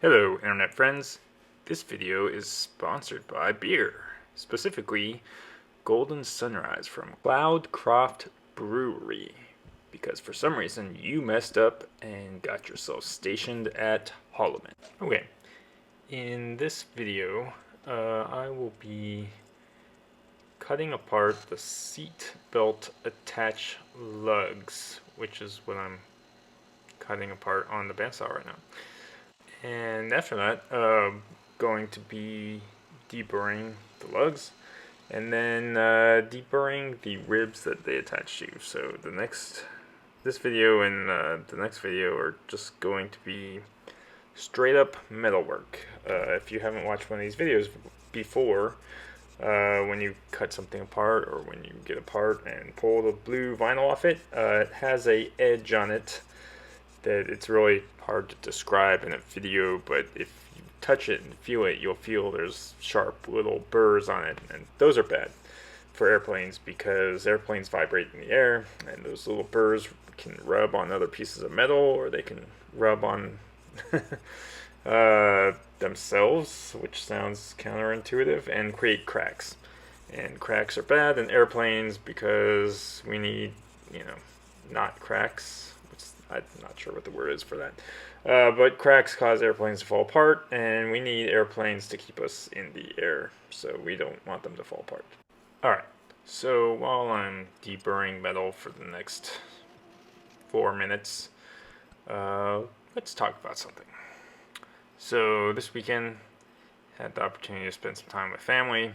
Hello, internet friends. This video is sponsored by beer, specifically Golden Sunrise from Cloudcroft Brewery, because for some reason you messed up and got yourself stationed at Holloman. Okay, in this video, I will be cutting apart the seat belt attach lugs, which is what I'm cutting apart on the bandsaw right now. And after that, going to be deburring the lugs, and then deburring the ribs that they attach to. So this video and the next video are just going to be straight up metalwork. If you haven't watched one of these videos before, when you cut something apart or when you get a part and pull the blue vinyl off it, it has a edge on it that it's really hard to describe in a video, but if you touch it and feel it, you'll feel there's sharp little burrs on it, and those are bad for airplanes because airplanes vibrate in the air, and those little burrs can rub on other pieces of metal, or they can rub on themselves, which sounds counterintuitive, and create cracks. And cracks are bad in airplanes because we need, not cracks. I'm not sure what the word is for that. But cracks cause airplanes to fall apart, and we need airplanes to keep us in the air, so we don't want them to fall apart. Alright, so while I'm deburring metal for the next 4 minutes, let's talk about something. So this weekend, had the opportunity to spend some time with family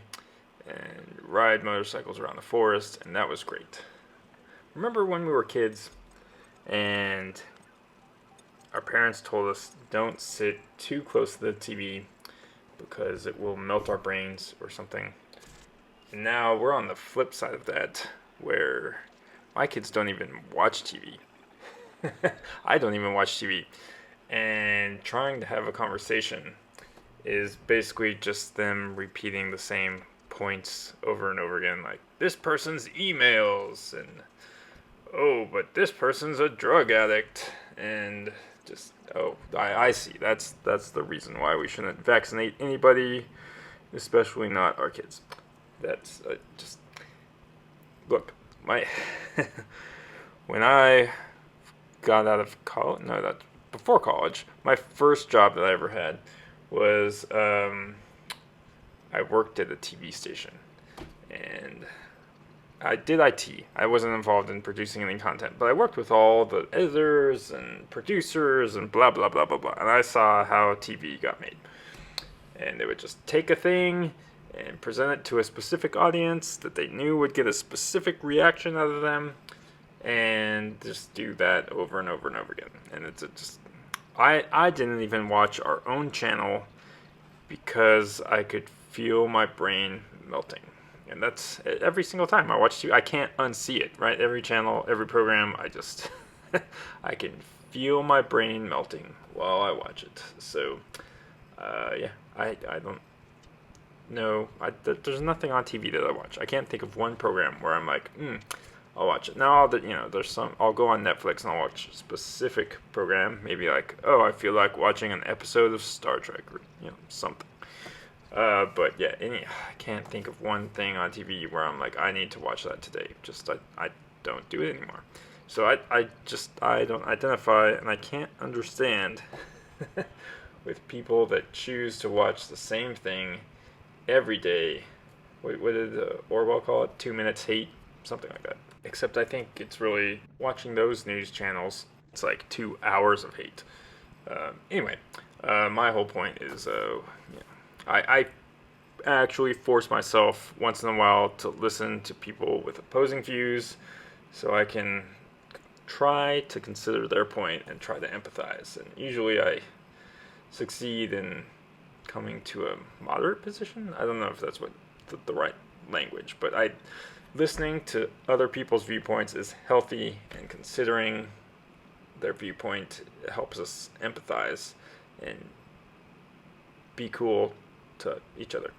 and ride motorcycles around the forest, and that was great. Remember when we were kids and our parents told us don't sit too close to the TV because it will melt our brains or something? And now we're on the flip side of that, where my kids don't even watch TV. I don't even watch TV. And trying to have a conversation is basically just them repeating the same points over and over again, like this person's emails, and oh, but this person's a drug addict, and just, oh, I see. That's the reason why we shouldn't vaccinate anybody, especially not our kids. That's just, look, when I got out of college, no, that's before college, my first job that I ever had was, I worked at a TV station, and I did IT. I wasn't involved in producing any content, but I worked with all the editors and producers and blah, blah, blah, blah, blah. And I saw how TV got made. And they would just take a thing and present it to a specific audience that they knew would get a specific reaction out of them, and just do that over and over and over again. And it's just, I didn't even watch our own channel because I could feel my brain melting. And that's every single time I watch TV. I can't unsee it, right? Every channel, every program, I just, I can feel my brain melting while I watch it. So, yeah, I don't know. There's nothing on TV that I watch. I can't think of one program where I'm like, I'll watch it. Now, there's some, I'll go on Netflix and I'll watch a specific program. Maybe like, oh, I feel like watching an episode of Star Trek or, something. But yeah, I can't think of one thing on TV where I'm like, I need to watch that today. Just, I don't do it anymore. So I don't identify, and I can't understand with people that choose to watch the same thing every day. What did Orwell call it? 2 minutes hate? Something like that. Except I think it's really, watching those news channels, it's like 2 hours of hate. Anyway, my whole point is, I actually force myself once in a while to listen to people with opposing views so I can try to consider their point and try to empathize. And usually I succeed in coming to a moderate position. I don't know if that's what the right language, but listening to other people's viewpoints is healthy, and considering their viewpoint helps us empathize and be cool to each other.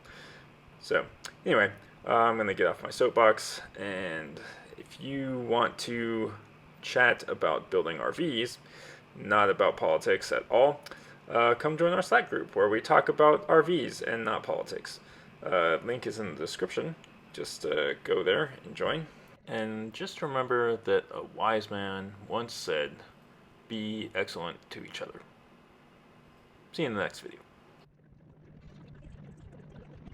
So anyway, I'm gonna get off my soapbox, and if you want to chat about building RVs, not about politics at all, come join our Slack group where we talk about RVs and not politics. Link is in the description. Just go there and join. And just remember that a wise man once said, be excellent to each other. See you in the next video.